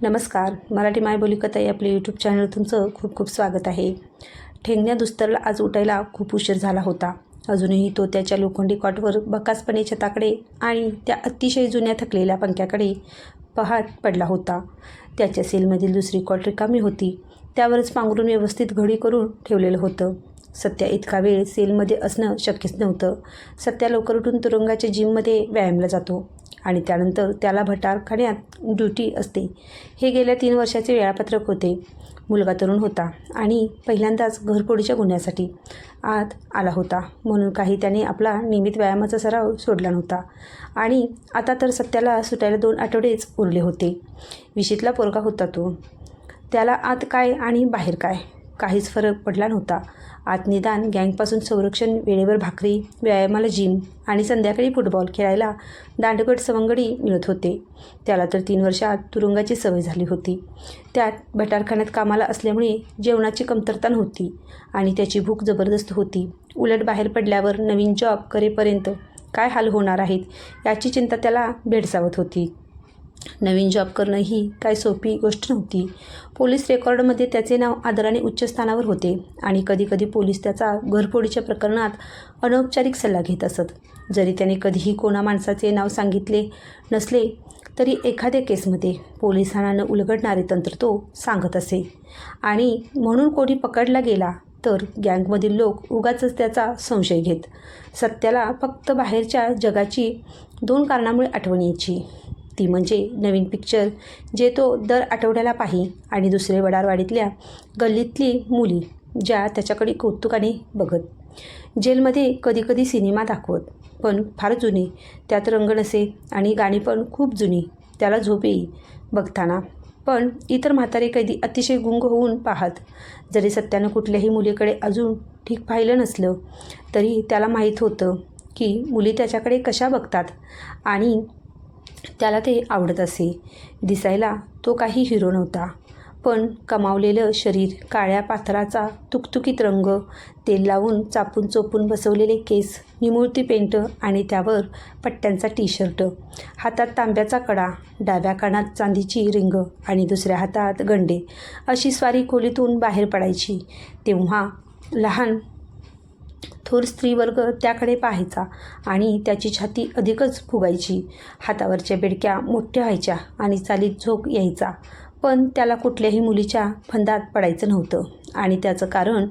नमस्कार. मराठी मायबोली कथा या आपल्या यूट्यूब चॅनल तुमचं खूप खूप स्वागत आहे. ठेंगण्या दुस्तरला आज उठायला खूप उशीर झाला होता. अजूनही तो त्याच्या लोखंडी कॉटवर बकासपणे छताकडे आणि त्या अतिशय जुन्या थकलेल्या पंख्याकडे पाहत पडला होता. त्याच्या सेलमधील दुसरी कॉट रिकामी होती. त्यावरच पांघरून व्यवस्थित घडी करून ठेवलेलं होतं. सत्या इतका वेळ सेलमध्ये असणं शक्यच नव्हतं. सत्या लवकर उठून तुरुंगाच्या जिममध्ये व्यायामला जातो आणि त्यानंतर त्याला भटारखान्यात ड्युटी असते. हे गेल्या 3 वर्षाचे वेळापत्रक होते. मुलगा तरुण होता आणि पहिल्यांदाच घरफोडीच्या गुन्ह्यासाठी आत आला होता, म्हणून काही त्याने आपला नियमित व्यायामाचा सराव सोडला नव्हता. आणि आता तर सत्याला सुटायला 2 आठवडेच उरले होते. विशीतला पोरगा होता तो. त्याला आत काय आणि बाहेर काय काहीच फरक पडला नव्हता. आत निदान गँगपासून संरक्षण, वेळेवर भाकरी, व्यायामाला जिम आणि संध्याकाळी फुटबॉल खेळायला दांडगट सवंगडी मिळत होते. त्याला तर 3 वर्षात तुरुंगाची सवय झाली होती. त्यात भटारखान्यात कामाला असल्यामुळे जेवणाची कमतरता नव्हती आणि त्याची भूक जबरदस्त होती. उलट बाहेर पडल्यावर नवीन जॉब करेपर्यंत काय हाल होणार आहेत याची चिंता त्याला भेडसावत होती. नवीन जॉब करणं ही काय सोपी गोष्ट नव्हती. पोलीस रेकॉर्डमध्ये त्याचे नाव आदराने उच्च स्थानावर होते आणि कधीकधी पोलीस त्याचा घरफोडीच्या प्रकरणात अनौपचारिक सल्ला घेत असत. जरी त्याने कधीही कोणा माणसाचे नाव सांगितले नसले तरी एखाद्या केसमध्ये पोलिसांना न उलगडणारे तंत्र तो सांगत असे. आणि म्हणून कोणी पकडला गेला तर गँगमधील लोक उगाचच त्याचा संशय घेत. सत्याला फक्त बाहेरच्या जगाची 2 कारणामुळे आठवण यायची. ती म्हणजे नवीन पिक्चर जे तो दर आठवड्याला पाही आणि दुसरे वडारवाडीतल्या गल्लीतली मुली ज्या त्याच्याकडे कौतुकाने बघत. जेलमध्ये कधीकधी सिनेमा दाखवत, पण फार जुने, त्यात रंग नसे आणि गाणी पण खूप जुनी. त्याला झोप येई बघताना. पण इतर म्हातारे कैदी अतिशय गुंग होऊन पाहत. जरी सत्यानं कुठल्याही मुलीकडे अजून ठीक पाहिलं नसलं तरी त्याला माहीत होतं की मुली त्याच्याकडे कशा बघतात आणि त्याला ते आवडत असे. दिसायला तो काही हिरो नव्हता, पण कमावलेलं शरीर, काळ्या पाथराचा तुकतुकीत रंग, तेल लावून चापून चोपून बसवलेले केस, निमुळती पेंट आणि त्यावर पट्ट्यांचा टी-शर्ट, हातात तांब्याचा कडा, डाव्या कानात चांदीची रिंग आणि दुसऱ्या हातात गंडे, अशी स्वारी खोलीतून बाहेर पडायची तेव्हा लहान थोर स्त्रीवर्ग त्याकडे पाहायचा आणि त्याची छाती अधिकच फुगायची. हातावरच्या बेडक्या मोठ्या व्हायच्या आणि चालीत झोक यायचा. पण त्याला कुठल्याही मुलीच्या फंदात पडायचं नव्हतं आणि त्याचं कारण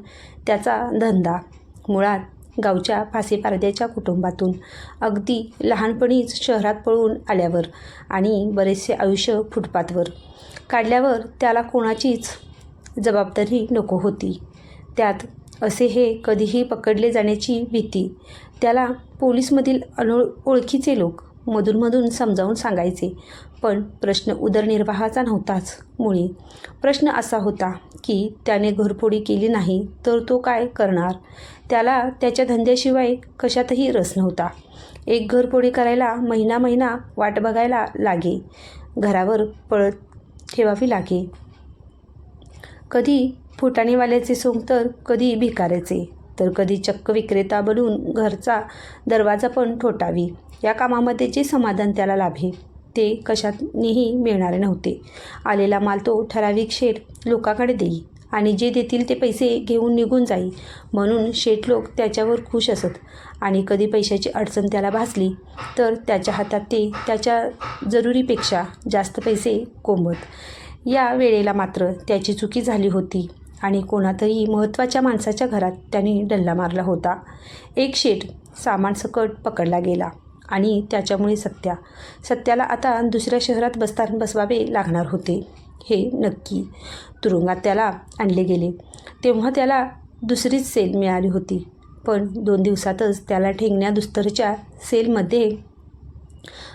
त्याचा धंदा. मुळात गावच्या फासेपारद्याच्या कुटुंबातून अगदी लहानपणीच शहरात पळून आल्यावर आणि बरेचसे आयुष्य फुटपाथवर काढल्यावर त्याला कोणाचीच जबाबदारी नको होती. त्यात असे हे कधीही पकडले जाण्याची भीती. त्याला पोलीसमधील ओळखीचे लोक मधूनमधून समजावून सांगायचे. पण प्रश्न उदरनिर्वाहाचा नव्हताच मुळी. प्रश्न असा होता की त्याने घरफोडी केली नाही तर तो काय करणार. त्याला त्याच्या धंद्याशिवाय कशातही रस नव्हता. एक घरफोडी करायला महिना वाट बघायला लागे. घरावर पळत ठेवावी लागे. कधी फुटाणेवाल्याचे सोंग तर कधी भिकाऱ्याचे, तर कधी चक्क विक्रेता बनून घरचा दरवाजा पण ठोठावी. या कामामध्ये जे समाधान त्याला लाभे ते कशातही मिळणारे नव्हते. आलेला माल तो ठराविक शेठ लोकांकडे देई आणि जे देतील ते पैसे घेऊन निघून जाई, म्हणून शेठ लोक त्याच्यावर खुश असत. आणि कधी पैशाची अडचण त्याला भासली तर त्याच्या हातात ते त्याच्या जरुरीपेक्षा जास्त पैसे कोंबत. या वेळेला मात्र त्याची चुकी झाली होती आणि कोणातरी महत्त्वाच्या माणसाच्या घरात त्याने डल्ला मारला होता. एक शेठ सामानसकट पकडला गेला आणि त्याच्यामुळे सत्याला आता दुसऱ्या शहरात बसवावे लागणार होते हे नक्की. तुरुंगात त्याला आणले गेले तेव्हा त्याला दुसरीच सेल मिळाली होती. पण 2 दिवसातच त्याला ठेंगण्या दुस्तरच्या सेलमध्ये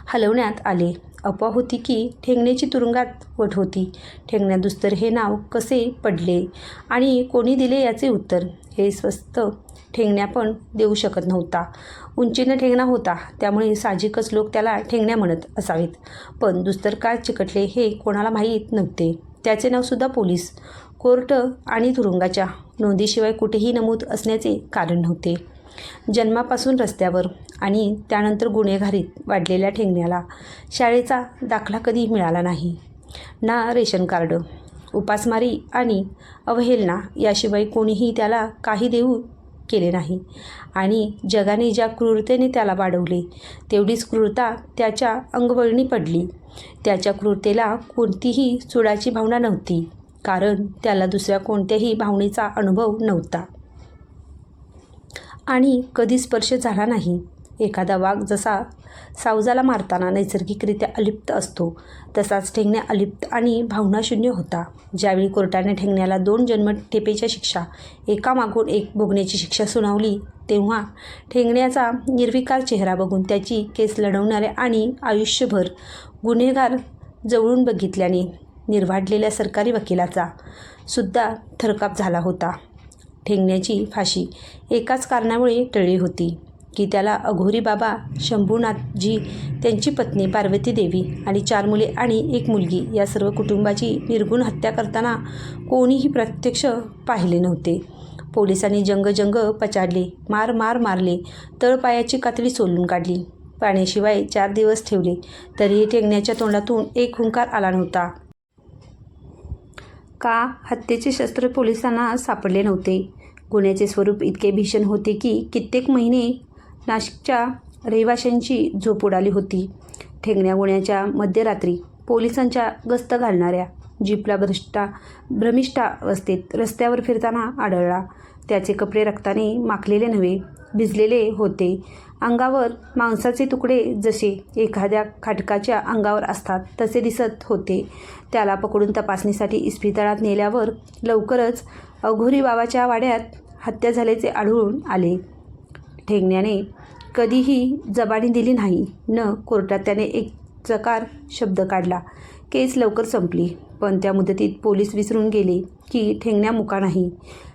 हलवण्यात आले. अफवा होती की ठेंगण्याची तुरुंगात वट होती. ठेंगण्या दुस्तर हे नाव कसे पडले आणि कोणी दिले याचे उत्तर हे स्वस्त ठेंगण्या पण देऊ शकत नव्हता. उंचीनं ठेंगणा होता त्यामुळे साहजिकच लोक त्याला ठेंगण्या म्हणत असावेत. पण दुस्तर काय चिकटले हे कोणाला माहीत नव्हते. त्याचे नावसुद्धा पोलीस, कोर्ट आणि तुरुंगाच्या नोंदीशिवाय कुठेही नमूद असण्याचे कारण नव्हते. जन्मापासून रस्त्यावर आणि त्यानंतर गुन्हेगारीत वाढलेल्या ठेंगण्याला शाळेचा दाखला कधी मिळाला नाही. ना रेशन कार्ड. उपासमारी आणि अवहेलना याशिवाय कोणीही त्याला काही देऊ केले नाही. आणि जगाने ज्या क्रूरतेने त्याला वाढवले तेवढीच क्रूरता त्याच्या अंगवळणी पडली. त्याच्या क्रूरतेला कोणतीही सुडाची भावना नव्हती, कारण त्याला दुसऱ्या कोणत्याही भावनेचा अनुभव नव्हता आणि कधी स्पर्श झाला नाही. एखादा वाघ जसा सावजाला मारताना नैसर्गिकरित्या अलिप्त असतो, तसाच ठेंगण्या अलिप्त आणि भावनाशून्य होता. ज्यावेळी कोर्टाने ठेंगण्याला 2 जन्मठेपेच्या शिक्षा एकामागून एक भोगण्याची शिक्षा सुनावली, तेव्हा ठेंगण्याचा निर्विकार चेहरा बघून त्याची केस लढवणाऱ्या आणि आयुष्यभर गुन्हेगार जवळून बघितल्याने निर्वाढलेल्या सरकारी वकिलाचा सुद्धा थरकाप झाला होता. ठेंगण्याची फाशी एकाच कारणामुळे टळली होती की त्याला अघोरी बाबा शंभूनाथजी, त्यांची पत्नी पार्वती देवी आणि 4 मुले आणि 1 मुलगी या सर्व कुटुंबाची निर्घृण हत्या करताना कोणीही प्रत्यक्ष पाहिले नव्हते. पोलिसांनी जंग पछाडले, मारले, तळपायाची कातडी सोलून काढली, पाण्याशिवाय 4 दिवस ठेवले, तरीही ठेंगण्याच्या तोंडातून एक हुंकार आला नव्हता. का हत्येचे शस्त्र पोलिसांना सापडले नव्हते? गुन्ह्याचे स्वरूप इतके भीषण होते की कित्येक महिने नाशिकच्या रहिवाशांची झोप उडाली होती. ठेंगण्या गुन्ह्याच्या मध्यरात्री पोलिसांच्या गस्त घालणाऱ्या जीपला भ्रमिष्ठावस्थेत रस्त्यावर फिरताना आढळला. त्याचे कपडे रक्ताने माखलेले नव्हे, भिजलेले होते. अंगावर मांसाचे तुकडे जसे एखाद्या खाटकाच्या अंगावर असतात तसे दिसत होते. त्याला पकडून तपासणीसाठी इस्पितळात नेल्यावर लवकरच अघोरी बाबाच्या वाड्यात हत्या झाल्याचे आढळून आले. ठेंगण्याने कधीही जबानी दिली नाही, न कोर्टात त्याने एक चकार शब्द काढला. केस लवकर संपली, पण त्या मुदतीत पोलीस विसरून गेले की ठेंगण्या मुका नाही.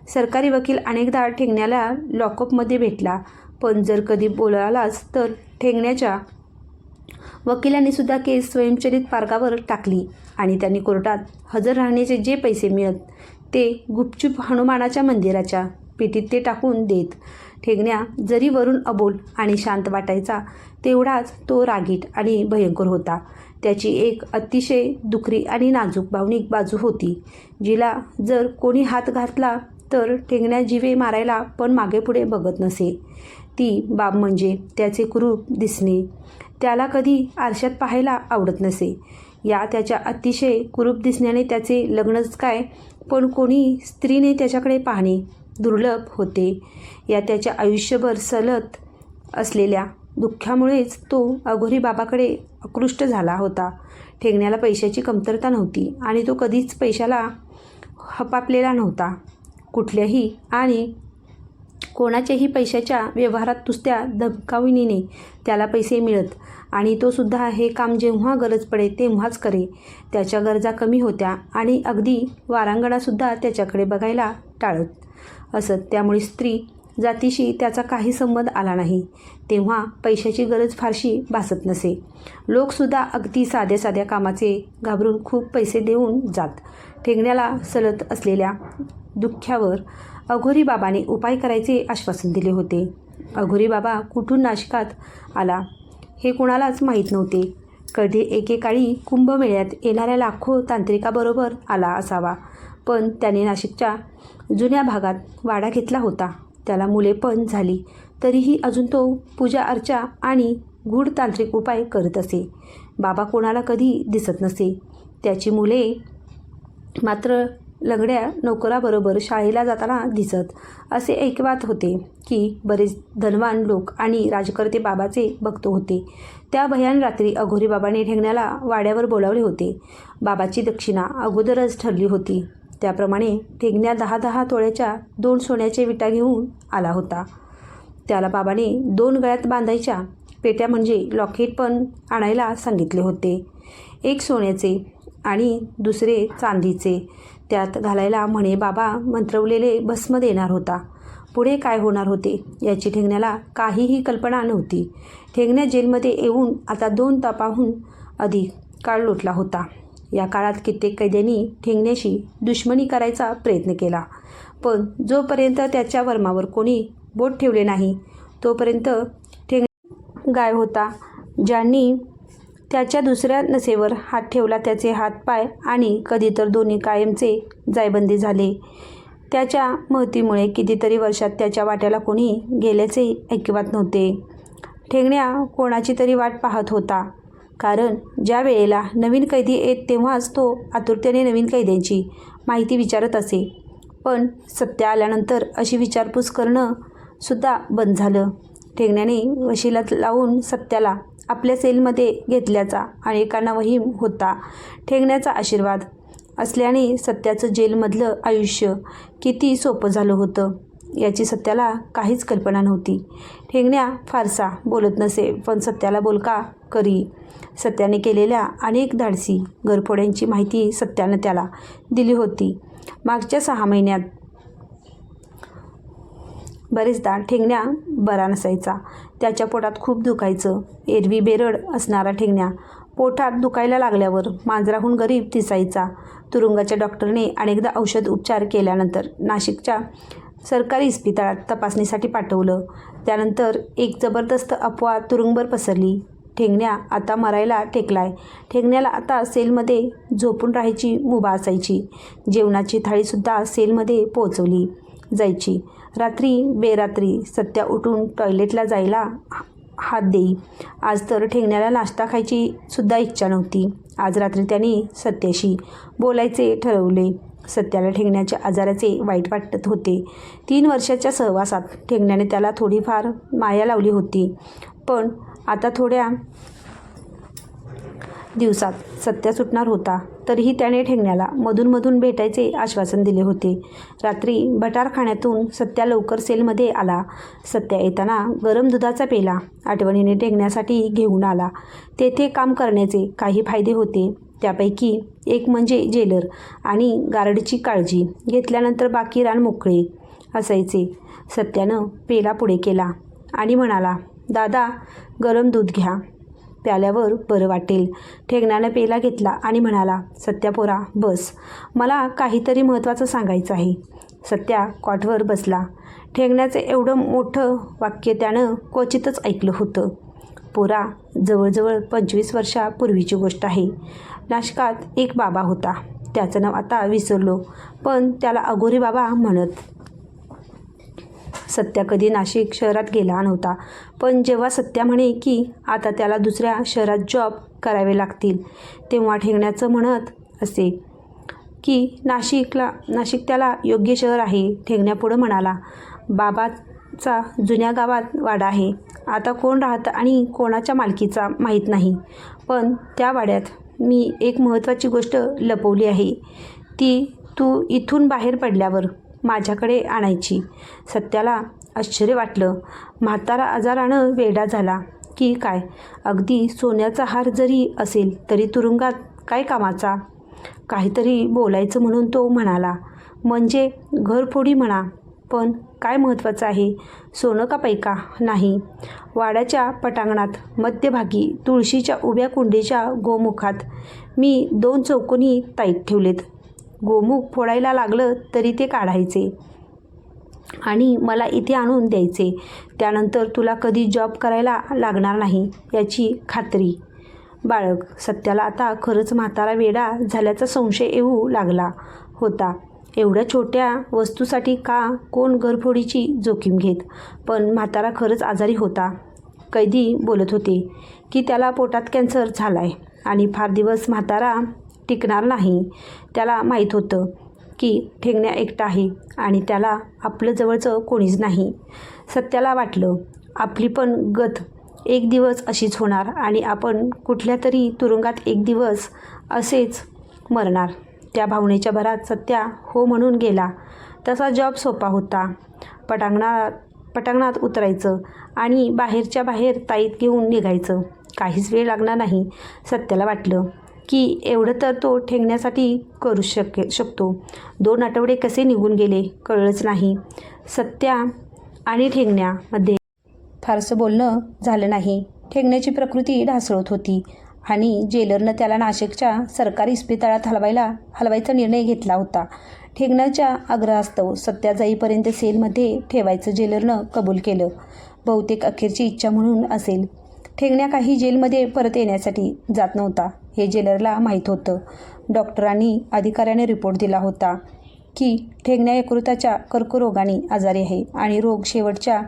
सरकारी वकील अनेकदा ठेंगण्याला लॉकअपमध्ये भेटला, पण जर कधी बोलालाच तर ठेंगण्याच्या वकिलांनी सुद्धा केस स्वयंचलित मार्गावर टाकली आणि त्यांनी कोर्टात हजर राहण्याचे जे पैसे मिळत ते गुपचूप हनुमानाच्या मंदिराच्या पेटीत ते टाकून देत. ठेंगण्या जरी वरून अबोल आणि शांत वाटायचा, तेवढाच तो रागीट आणि भयंकर होता. त्याची एक अतिशय दुखरी आणि नाजूक भावनिक बाजू होती, जिला जर कोणी हात घातला तर ठेंगण्या जीवे मारायला पण मागेपुढे बघत नसे. ती बाब म्हणजे त्याचे कुरूप दिसणे. त्याला कधी आरशात पाहायला आवडत नसे. या त्याच्या अतिशय कुरूप दिसण्याने त्याचे लग्नच काय, पण कोणी स्त्रीने त्याच्याकडे पाहणे दुर्लभ होते. या त्याच्या आयुष्यभर सलत असलेल्या दुःखामुळेच तो अघोरी बाबाकडे आकृष्ट झाला होता. ठेंगण्याला पैशाची कमतरता नव्हती आणि तो कधीच पैशाला हपापलेला नव्हता. कुठल्याही आणि कोणाच्याही पैशाच्या व्यवहारात नुसत्या धमकाविणीने त्याला पैसे मिळत आणि तो सुद्धा हे काम जेव्हा गरज पडे तेव्हाच करे. त्याच्या गरजा कमी होत्या आणि अगदी वारांगणासुद्धा त्याच्याकडे बघायला टाळत असत. त्यामुळे स्त्री जातीशी त्याचा काही संबंध आला नाही. तेव्हा पैशाची गरज फारशी भासत नसे. लोकसुद्धा अगदी साध्या साध्या कामाचे घाबरून खूप पैसे देऊन जात. ठेंगण्याला सलत असलेल्या दुःख्यावर अघोरी बाबाने उपाय करायचे आश्वासन दिले होते. अघोरी बाबा कुठून नाशिकात आला हे कुणालाच माहीत नव्हते. कधी एकेकाळी कुंभमेळ्यात येणाऱ्या लाखो तांत्रिकाबरोबर आला असावा, पण त्याने नाशिकच्या जुन्या भागात वाडा घेतला होता. त्याला मुले पण झाली, तरीही अजून तो पूजा अर्चा आणि गूढ तांत्रिक उपाय करत असे. बाबा कोणाला कधी दिसत नसे. त्याची मुले मात्र लंगड्या नोकराबरोबर शाळेला जाताना दिसत. असे ऐकिवात होते की बरेच धनवान लोक आणि राजकर्ते बाबाचे भक्त होते. त्या भयान रात्री अघोरी बाबाने ठेंगण्याला वाड्यावर बोलावले होते. बाबाची दक्षिणा अगोदरच ठरली होती. त्याप्रमाणे ठेंगण्या 10-10 तोळ्याच्या 2 सोन्याच्या विटा घेऊन आला होता. त्याला बाबाने 2 गळ्यात बांधायच्या पेट्या म्हणजे लॉकेट पण आणायला सांगितले होते. एक सोन्याचे आणि दुसरे चांदीचे. त्यात घालायला म्हणे बाबा मंत्रवलेले भस्म देणार होता. पुढे काय होणार होते याची ठेंगण्याला काहीही कल्पना नव्हती. ठेंगण्या जेलमध्ये येऊन आता 2 तापाहून अधिक काळ लोटला होता. या काळात कित्येक कैद्यांनी ठेंगण्याशी दुश्मनी करायचा प्रयत्न केला, पण जोपर्यंत त्याच्या वर्मावर कोणी बोट ठेवले नाही तोपर्यंत ठेंगण्या गाय होता. ज्यांनी त्याच्या दुसऱ्या नसेवर हात ठेवला. त्याचे हातपाय आणि कधी तर दोन्ही कायमचे जायबंदी झाले. त्याच्या महतीमुळे कितीतरी वर्षात त्याच्या वाट्याला कोणी गेल्याचे ऐकिवात नव्हते. ठेंगण्या कोणाची तरी वाट पाहत होता, कारण ज्या वेळेला नवीन कैदी येत तेव्हाच तो आतुरतेने नवीन कैद्यांची माहिती विचारत असे. पण सत्या आल्यानंतर अशी विचारपूस करणं सुद्धा बंद झालं. ठेंगण्याने वशिला लावून सत्याला आपल्या सेलमध्ये घेतल्याचा अनेकांना वहीम होता. ठेंगण्याचा आशीर्वाद असल्याने सत्याचं जेलमधलं आयुष्य किती सोपं झालं होतं याची सत्याला काहीच कल्पना नव्हती. ठेंगण्या फारसा बोलत नसे, पण सत्याला बोलका करी. सत्याने केलेल्या अनेक धाडसी घरफोड्यांची माहिती सत्यानं त्याला दिली होती. मागच्या 6 महिन्यात बरेचदा ठेंगण्या बरा नसायचा. त्याच्या पोटात खूप दुखायचं. एरवी बेरड असणारा ठेंगण्या पोटात दुखायला लागल्यावर मांजराहून गरीब दिसायचा. तुरुंगाच्या डॉक्टरने अनेकदा औषध उपचार केल्यानंतर नाशिकच्या सरकारी इस्पितळात तपासणीसाठी पाठवलं. त्यानंतर एक जबरदस्त अफवा तुरुंगभर पसरली. ठेंगण्या आता मरायला टेकलाय. ठेंगण्याला आता सेलमध्ये झोपून राहायची मुभा असायची. जेवणाची थाळीसुद्धा सेलमध्ये पोहोचवली जायची. रात्री बेरात्री सत्या उठून टॉयलेटला जायला हात देई. आज तर ठेंगण्याला नाश्ता खायची सुद्धा इच्छा नव्हती. आज रात्री त्याने सत्याशी बोलायचे ठरवले. सत्याला ठेंगण्याच्या आजाराचे वाईट वाटत होते. 3 वर्षाच्या सहवासात ठेंगण्याने त्याला थोडीफार माया लावली होती, पण आता थोड्या दिवसात सत्या सुटणार होता. तरीही त्याने ठेंगण्याला मधून भेटायचे आश्वासन दिले होते. रात्री भटारखान्यातून सत्या लवकर सेलमध्ये आला. सत्या येताना गरम दुधाचा पेला आठवणीने ठेंगण्यासाठी घेऊन आला. तेथे काम करण्याचे काही फायदे होते. त्यापैकी एक म्हणजे जेलर आणि गार्डची काळजी घेतल्यानंतर बाकी रान मोकळे असायचे. सत्यानं पेला पुढे केला आणि म्हणाला, दादा गरम दूध घ्या, प्याल्यावर बरं वाटेल. ठेंगण्यानं पेला घेतला आणि म्हणाला, सत्या पोरा बस, मला काहीतरी महत्त्वाचं सांगायचं आहे. सत्या कॉटवर बसला. ठेंगण्याचं एवढं मोठं वाक्य त्यानं क्वचितच ऐकलं होतं. पोरा, जवळजवळ 25 वर्षापूर्वीची गोष्ट आहे. नाशकात एक बाबा होता. त्याचं नाव आता विसरलो, पण त्याला अघोरी बाबा म्हणत. सत्या कधी नाशिक शहरात गेला नव्हता, पण जेव्हा सत्या म्हणे की आता त्याला दुसऱ्या शहरात जॉब करावे लागतील, तेव्हा ठेंगण्याचं म्हणत असे की नाशिक त्याला योग्य शहर आहे. ठेंगण्या पुढं म्हणाला, बाबाचा जुन्या गावात वाडा आहे. आता कोण राहतं आणि कोणाच्या मालकीचा माहीत नाही, पण त्या वाड्यात मी एक महत्त्वाची गोष्ट लपवली आहे. ती तू इथून बाहेर पडल्यावर माझ्याकडे आणायची. सत्याला आश्चर्य वाटलं. म्हातारा आजारानं वेडा झाला की काय? अगदी सोन्याचा हार जरी असेल तरी तुरुंगात काय कामाचा? काहीतरी बोलायचं म्हणून तो म्हणाला, म्हणजे घरफोडी म्हणा, पण काय महत्त्वाचं आहे? सोनं का पैका? नाही. वाड्याच्या पटांगणात मध्यभागी तुळशीच्या उभ्या कुंडीच्या गोमुखात मी 2 चौकोनी ताईत ठेवलेत. गोमुख फोडायला लागलं तरी ते काढायचे आणि मला इथे आणून द्यायचे. त्यानंतर तुला कधी जॉब करायला लागणार नाही याची खात्री बाळग. सत्याला आता खरंच म्हातारा वेडा झाल्याचा संशय येऊ लागला होता. एवढ्या छोट्या वस्तूसाठी का कोण घरफोडीची जोखीम घेत? पण म्हातारा खरंच आजारी होता. कैदी बोलत होते की त्याला पोटात कॅन्सर झालाय आणि फार दिवस म्हातारा टिकणार नाही. त्याला माहीत होतं की ठेंगण्या एकटा आहे आणि त्याला आपलं जवळचं कोणीच नाही. सत्याला वाटलं, आपली पण गत एक दिवस अशीच होणार आणि आपण कुठल्या तरी तुरुंगात एक दिवस असेच मरणार. त्या भावनेच्या भरात सत्या हो म्हणून गेला. तसा जॉब सोपा होता. पटांगणात उतरायचं आणि बाहेरच्या बाहेर ताईत घेऊन निघायचं. काहीच वेळ लागणार नाही. सत्याला वाटलं की एवढं तर तो ठेंगण्यासाठी करू शकतो. 2 आठवडे कसे निघून गेले कळलंच नाही. सत्या आणि ठेंगण्यामध्ये फारसं बोलणं झालं नाही. ठेंगण्याची प्रकृती ढासळत होती आणि जेलरनं त्याला नाशिकच्या सरकारी इस्पितळात हलवायचा निर्णय घेतला होता. ठेंगण्याच्या आग्रहास्तव सत्या जाईपर्यंत सेलमध्ये ठेवायचं जेलरनं कबूल केलं. बहुतेक अखेरची इच्छा म्हणून असेल. ठेंगण्या काही जेलमध्ये परत येण्यासाठी जात नव्हता हे जेलरला माहीत होतं. डॉक्टरांनी अधिकाऱ्याने रिपोर्ट दिला होता की ठेंगण्या यकृताच्या कर्करोगाने आजारी आहे आणि रोग शेवटच्या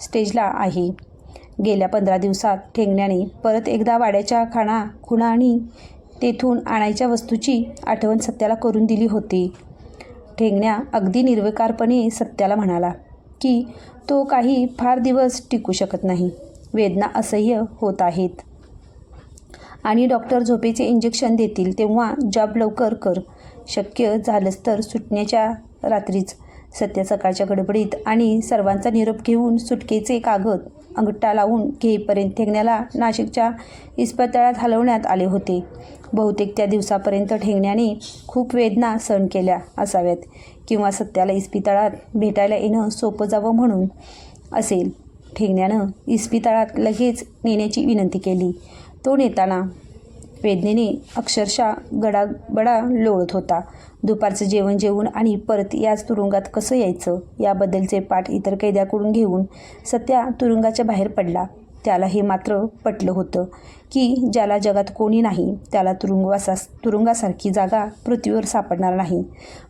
स्टेजला आहे. गेल्या 15 दिवसात ठेंगण्याने परत एकदा वाड्याच्या खुणा आणि तेथून आणायच्या वस्तूची आठवण सत्याला करून दिली होती. ठेंगण्या अगदी निर्विकारपणे सत्याला म्हणाला की तो काही फार दिवस टिकू शकत नाही. वेदना असह्य होत आहेत आणि डॉक्टर झोपेचे इंजेक्शन देतील तेव्हा जॉब लवकर कर. शक्य झालंच तर सुटण्याच्या रात्रीच. सत्य सकाळच्या गडबडीत आणि सर्वांचा निरोप घेऊन सुटकेचे कागद अंगठा लावून घेईपर्यंत ठेंगण्याला नाशिकच्या इस्पितळात हलवण्यात आले होते. बहुतेक त्या दिवसापर्यंत ठेंगण्याने खूप वेदना सहन केल्या असाव्यात किंवा सत्याला इस्पितळात भेटायला येणं सोपं जावं म्हणून असेल. ठेंगण्यानं इस्पितळात लगेच नेण्याची विनंती केली. तो नेताना वेदनेने अक्षरशः गडाबडा लोळत होता. दुपारचं जेवण जेवून आणि परत याच तुरुंगात कसं यायचं याबद्दलचे पाठ इतर कैद्याकडून घेऊन सत्या तुरुंगाच्या बाहेर पडला. त्याला हे मात्र पटलं होतं की ज्याला जगात कोणी नाही त्याला तुरुंगासारखी जागा पृथ्वीवर सापडणार नाही.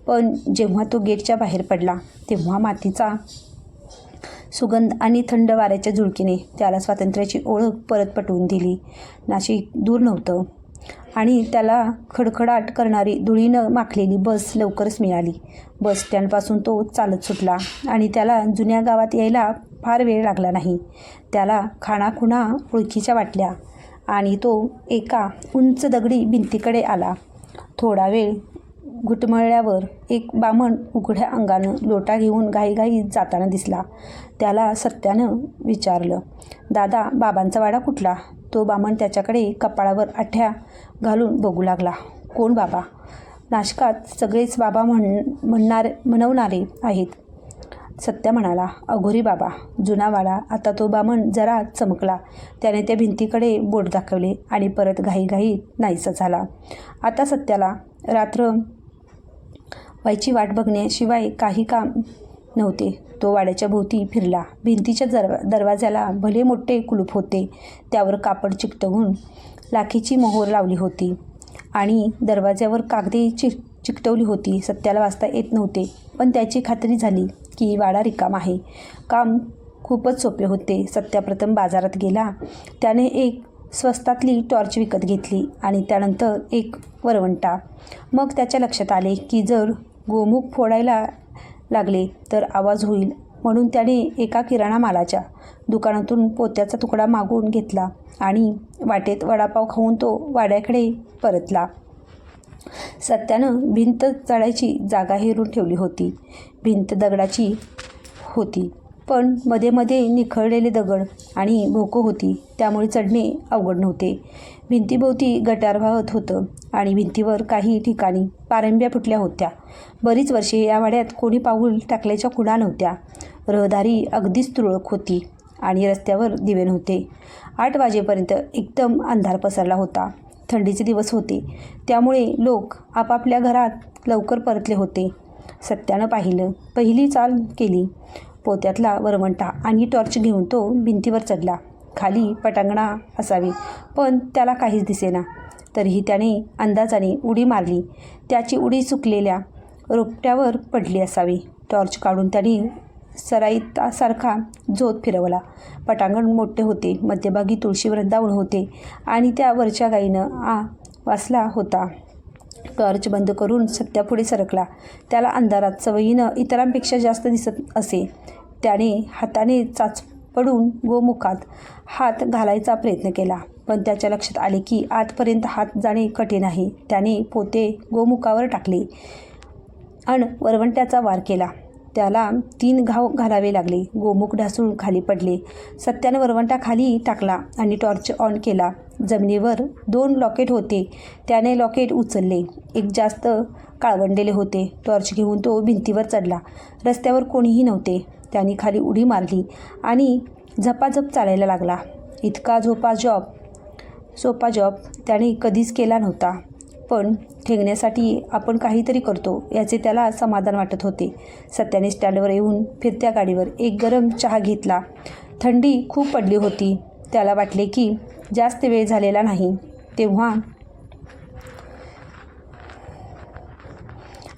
पण जेव्हा तो गेटच्या बाहेर पडला तेव्हा मातीचा सुगंध आणि थंड वाऱ्याच्या झुळकीने त्याला स्वातंत्र्याची ओळख परत पटवून दिली. नाशिक दूर नव्हतं आणि त्याला खडखडाट करणारी धुळीनं माखलेली बस लवकरच मिळाली. बस स्टँडपासून तो चालत सुटला आणि त्याला जुन्या गावात यायला फार वेळ लागला नाही. त्याला खाणाखुणा ओळखीच्या वाटल्या आणि तो एका उंच दगडी भिंतीकडे आला. थोडा वेळ घुटमळल्यावर एक बामण उघड्या अंगानं लोटा घेऊन घाईघाईत जाताना दिसला. त्याला सत्यानं विचारलं, दादा, बाबांचा वाडा कुठला? तो बामण त्याच्याकडे कपाळावर आठ्या घालून बघू लागला. कोण बाबा? नाशकात सगळेच बाबा म्हणवणारे आहेत. सत्या म्हणाला, अघोरी बाबा, जुना वाडा. आता तो बामण जरा चमकला. त्याने त्या भिंतीकडे बोट दाखवले आणि परत घाईघाईत नाहीसा झाला. आता सत्याला रात्र व्हायची वाट बघण्याशिवाय काही काम नव्हते. तो वाड्याच्या भोवती फिरला. भिंतीच्या दरवाजाला भले मोठे कुलूप होते. त्यावर कापड चिकटवून लाखेची मोहोर लावली होती आणि दरवाज्यावर कागदे चिकटवली होती. सत्याला वाचता येत नव्हते पण त्याची खात्री झाली की वाडा रिकामा आहे. काम खूपच सोपे होते. सत्या प्रथम बाजारात गेला. त्याने एक स्वस्तातली टॉर्च विकत घेतली आणि त्यानंतर एक वरवंटा. मग त्याच्या लक्षात आले की जर गोमुख फोडायला लागले तर आवाज होईल म्हणून त्याने एका किराणा मालाच्या दुकानातून पोत्याचा तुकडा मागून घेतला आणि वाटेत वडापाव खाऊन तो वाड्याकडे परतला. सत्यानं भिंत चढायची जागा हेरून ठेवली होती. भिंत दगडाची होती पण मध्ये मध्ये निखळलेले दगड आणि भोकं होती त्यामुळे चढणे अवघड नव्हते. भिंतीभोवती गटार वाहत होतं आणि भिंतीवर काही ठिकाणी पारंब्या फुटल्या होत्या. बरीच वर्षे या वाड्यात कोणी पाऊल टाकल्याच्या खुणा नव्हत्या. रहदारी अगदीच तुरळक होती आणि रस्त्यावर दिवे नव्हते. 8 वाजेपर्यंत एकदम अंधार पसरला होता. थंडीचे दिवस होते त्यामुळे लोक आपापल्या घरात लवकर परतले होते. सत्यानं पहिली चाल केली. पोत्यातला वरवंटा आणि टॉर्च घेऊन तो भिंतीवर चढला. खाली पटांगणा असावी पण त्याला काहीच दिसेना. तरीही त्याने अंदाजाने उडी मारली. त्याची उडी सुकलेल्या रोपट्यावर पडली असावी. टॉर्च काढून त्याने सराईतासारखा झोत फिरवला. पटांगण मोठे होते. मध्यभागी तुळशी वृंदावन होते आणि त्या वरच्या गाईनं वाचला होता. टॉर्च बंद करून सत्या पुढे सरकला. त्याला अंधारात सवयीनं इतरांपेक्षा जास्त दिसत असे. त्याने हाताने चाचपडून गोमुखात हात घालायचा प्रयत्न केला पण त्याच्या लक्षात आले की आतपर्यंत हात जाणे कठीण आहे. त्याने पोते गोमुखावर टाकले आणि वरवंट्याचा वार केला. त्याला 3 घाव घालावे लागले. गोमुख ढासून खाली पडले. सत्याने वरवंटा खाली टाकला आणि टॉर्च ऑन केला. जमिनीवर 2 लॉकेट होते. त्याने लॉकेट उचलले. एक जास्त काळवंडलेले होते. टॉर्च घेऊन तो भिंतीवर चढला. रस्त्यावर कोणीही नव्हते. त्याने खाली उडी मारली आणि झपाझप चालायला लागला. इतका सोपा जॉब त्याने कधीच केला नव्हता पण ठेंगण्यासाठी आपण काहीतरी करतो याचे त्याला समाधान वाटत होते. सत्याने स्टँडवर येऊन फिरत्या गाडीवर एक गरम चहा घेतला. थंडी खूप पडली होती. त्याला वाटले की जास्त वेळ झालेला नाही, तेव्हा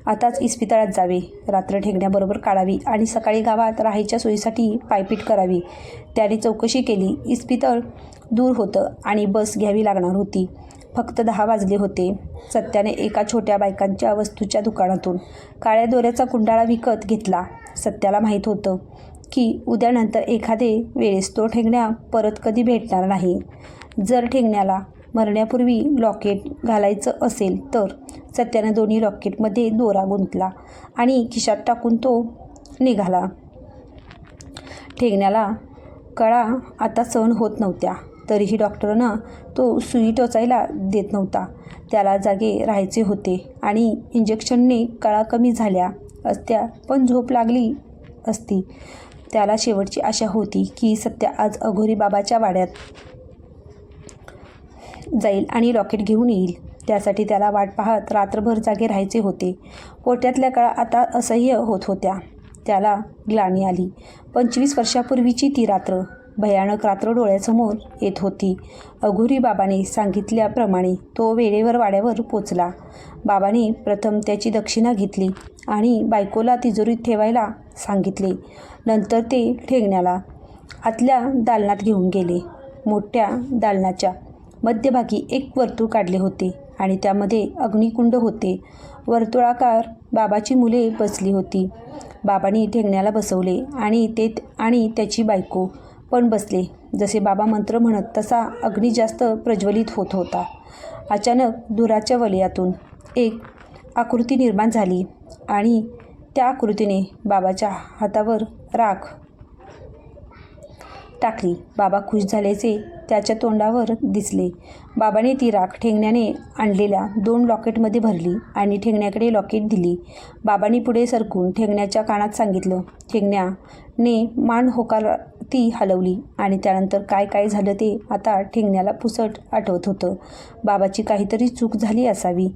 आताच इस्पितळात जावे, रात्र ठेंगण्याबरोबर काढावी आणि सकाळी गावात राहायच्या सोयीसाठी पायपीट करावी. त्याने चौकशी केली. इस्पितळ दूर होतं आणि बस घ्यावी लागणार होती. फक्त 10 वाजले होते. सत्याने एका छोट्या बायकांच्या वस्तूच्या दुकानातून काळ्या दोऱ्याचा कुंडाळा विकत घेतला. सत्याला माहीत होतं की उद्यानंतर एखादे वेळेस तो ठेंगण्या परत कधी भेटणार नाही. जर ठेंगण्याला मरण्यापूर्वी लॉकेट घालायचं असेल तर सत्याने दोन्ही लॉकेटमध्ये दोरा गुंतला आणि खिशात टाकून तो निघाला. ठेंगण्याला कळा आता सहन होत नव्हत्या, तरीही डॉक्टरनं तो सुई टोचायला देत नव्हता. त्याला जागे राहायचे होते आणि इंजेक्शनने कळा कमी झाल्या असत्या, पण झोप लागली असती. त्याला शेवटची आशा होती की सत्या आज अघोरी बाबाच्या वाड्यात जाईल आणि लॉकेट घेऊन येईल. त्यासाठी त्याला वाट पाहत रात्रभर जागे राहायचे होते. पोट्यातल्या कळा आता असह्य होत होत्या. त्याला ग्लानी आली. 25 वर्षापूर्वीची ती रात्र, भयानक रात्र डोळ्यासमोर येत होती. अघोरी बाबाने सांगितल्याप्रमाणे तो वेळेवर वाड्यावर पोचला. बाबाने प्रथम त्याची दक्षिणा घेतली आणि बायकोला तिजोरीत ठेवायला सांगितले. नंतर ते ठेंगण्याला आतल्या दालनात घेऊन गेले. मोठ्या दालनाच्या मध्यभागी एक वर्तुळ काढले होते आणि त्यामध्ये अग्निकुंड होते. वर्तुळाकार बाबाची मुले बसली होती. बाबांनी ठेंगण्याला बसवले आणि त्याची बायको पण बसले. जसे बाबा मंत्र म्हणत तसा अग्नी जास्त प्रज्वलित होत होता. अचानक धुराच्या वलयातून एक आकृती निर्माण झाली आणि त्या आकृतीने बाबाच्या हातावर राख टाकली. बाबा खुश झाल्याचे त्याच्या तोंडावर दिसले. बाबाने ती राख ठेंगण्याने आणलेल्या 2 लॉकेटमध्ये भरली आणि ठेंगण्याकडे लॉकेट दिली. बाबांनी पुढे सरकून ठेंगण्याच्या कानात सांगितलं. ठेंगण्याने मान होकारार्थी हलवली आणि त्यानंतर काय झालं ते आता ठेंगण्याला पुसट आठवत होतं. बाबाची काहीतरी चूक झाली असावी.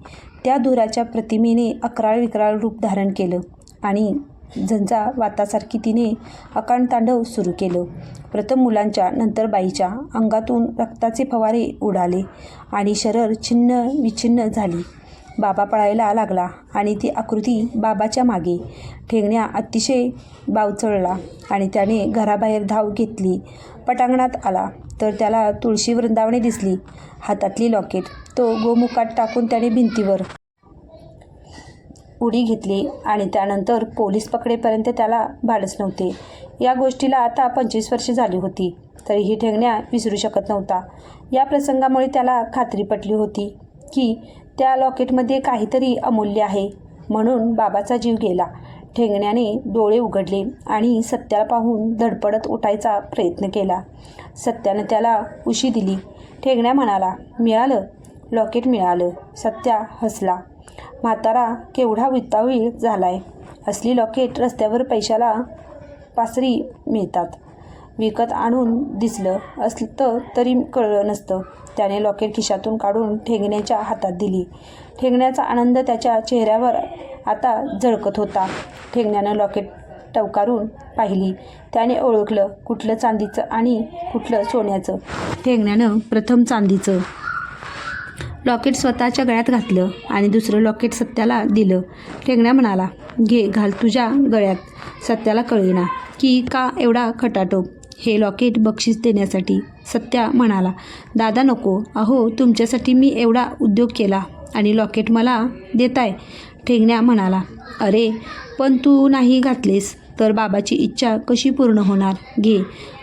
त्या धुराच्या प्रतिमेने अकराळ विक्राळ रूप धारण केलं आणि झंझावातासारखी तिने अकांडतांडव सुरू केलं. प्रथम मुलांच्या, नंतर बाईच्या अंगातून रक्ताचे फवारे उडाले आणि शरर छिन्न विछिन्न झाली. बाबा पळायला लागला आणि ती आकृती बाबाच्या मागे. ठेंगण्या अतिशय बावचळला आणि त्याने घराबाहेर धाव घेतली. पटांगणात आला तर त्याला तुळशी वृंदावने दिसली. हातातली लॉकेट तो गोमुखात टाकून त्याने भिंतीवर उडी घेतली आणि त्यानंतर पोलीस पकडेपर्यंत त्याला भाडच नव्हते. या गोष्टीला आता 25 वर्षे झाली होती, तरीही ठेंगण्या विसरू शकत नव्हता. या प्रसंगामुळे त्याला खात्री पटली होती की त्या लॉकेटमध्ये काहीतरी अमूल्य आहे. म्हणून बाबाचा जीव गेला. ठेंगण्याने डोळे उघडले आणि सत्याला पाहून धडपडत उठायचा प्रयत्न केला. सत्यानं त्याला उशी दिली. ठेंगण्या म्हणाला, मिळालं? लॉकेट मिळालं. सत्या हसला. म्हातारा केवढा वित्तावीळ झालाय. असली लॉकेट रस्त्यावर पैशाला पासरी मिळतात. विकत आणून दिसलं असतं तरी कळलं नसतं. त्याने लॉकेट खिशातून काढून ठेंगण्याच्या हातात दिली. ठेंगण्याचा आनंद त्याच्या चेहऱ्यावर आता झळकत होता. ठेंगण्यानं लॉकेट टवकारून पाहिली. त्याने ओळखलं कुठलं चांदीचं आणि कुठलं सोन्याचं. ठेंगण्यानं प्रथम चांदीचं लॉकेट स्वतःच्या गळ्यात घातलं आणि दुसरं लॉकेट सत्याला दिलं. ठेंगण्या म्हणाला, घे, घाल तुझ्या गळ्यात. सत्याला कळेना की का एवढा खटाटोप. हे लॉकेट बक्षीस देण्यासाठी. सत्या म्हणाला, दादा नको. अहो, तुमच्यासाठी मी एवढा उद्योग केला आणि लॉकेट मला देताय. ठेंगण्या म्हणाला, अरे पण तू नाही घातलेस तर बाबाची इच्छा कशी पूर्ण होणार. घे,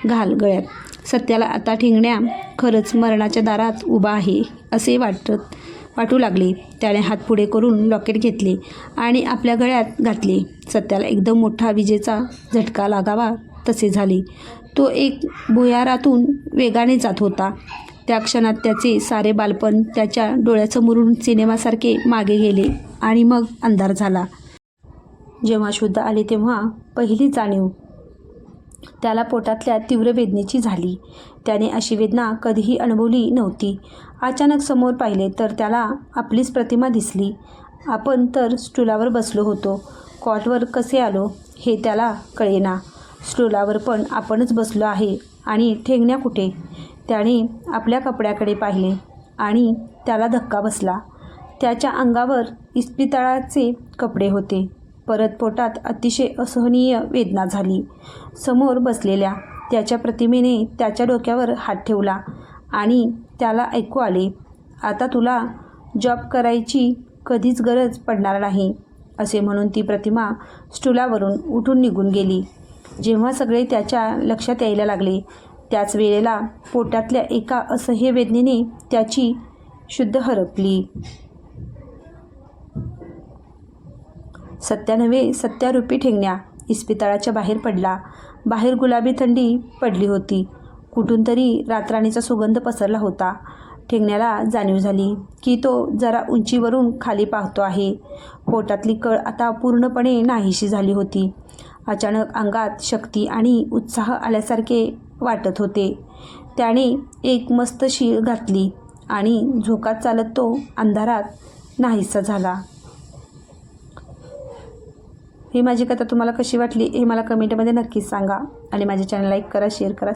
घाल गळ्यात. सत्याला आता ठेंगण्या खरंच मरणाच्या दारात उभा आहे असे वाटू लागले. त्याने हात पुढे करून लॉकेट घेतले आणि आपल्या गळ्यात घातले. सत्याला एकदम मोठा विजेचा झटका लागावा तसे झाले. तो एक भुयारातून वेगाने जात होता. त्या क्षणात त्याचे सारे बालपण त्याच्या डोळ्यासमोरून सिनेमासारखे मागे गेले आणि मग अंधार झाला. जेव्हा शुद्ध आले तेव्हा पहिली जाणीव त्याला पोटातल्या तीव्र वेदनेची झाली. त्याने अशी वेदना कधीही अनुभवली नव्हती. अचानक समोर पाहिले तर त्याला आपलीच प्रतिमा दिसली. आपण तर स्टूलावर बसलो होतो. कॉटवर कसे आलो हे त्याला कळेना. स्टूलावर पण आपणच बसलो आहे आणि ठेंगण्या कुठे? त्याने आपल्या कपड्याकडे पाहिले आणि त्याला धक्का बसला. त्याच्या अंगावर इस्पितळाचे कपडे होते. परत पोटात अतिशय असहनीय वेदना झाली. समोर बसलेल्या त्याच्या प्रतिमेने त्याच्या डोक्यावर हात ठेवला आणि त्याला ऐकू आले, आता तुला जॉब करायची कधीच गरज पडणार नाही, असे म्हणून ती प्रतिमा स्टुलावरून उठून निघून गेली. जेव्हा सगळे त्याच्या लक्षात यायला लागले त्याच वेळेला पोटातल्या एका असह्य वेदनेने त्याची शुद्ध हरपली. सत्या नव्हे सत्यारूपी ठेंगण्या इस्पितळाच्या बाहेर पडला. बाहेर गुलाबी थंडी पडली होती. कुठून तरी रातराणीचा सुगंध पसरला होता. ठेंगण्याला जाणीव झाली की तो जरा उंचीवरून खाली पाहतो आहे. पोटातली कळ आता पूर्णपणे नाहीशी झाली होती. अचानक अंगात शक्ती आणि उत्साह आल्यासारखे वाटत होते. त्याने एक मस्त शीळ घातली आणि झोकात चालत तो अंधारात नाहीसा झाला. ही माझी कथा तुम्हाला कशी वाटली हे मला कमेंटमध्ये नक्कीच सांगा आणि माझे चॅनल लाईक करा, शेअर करा.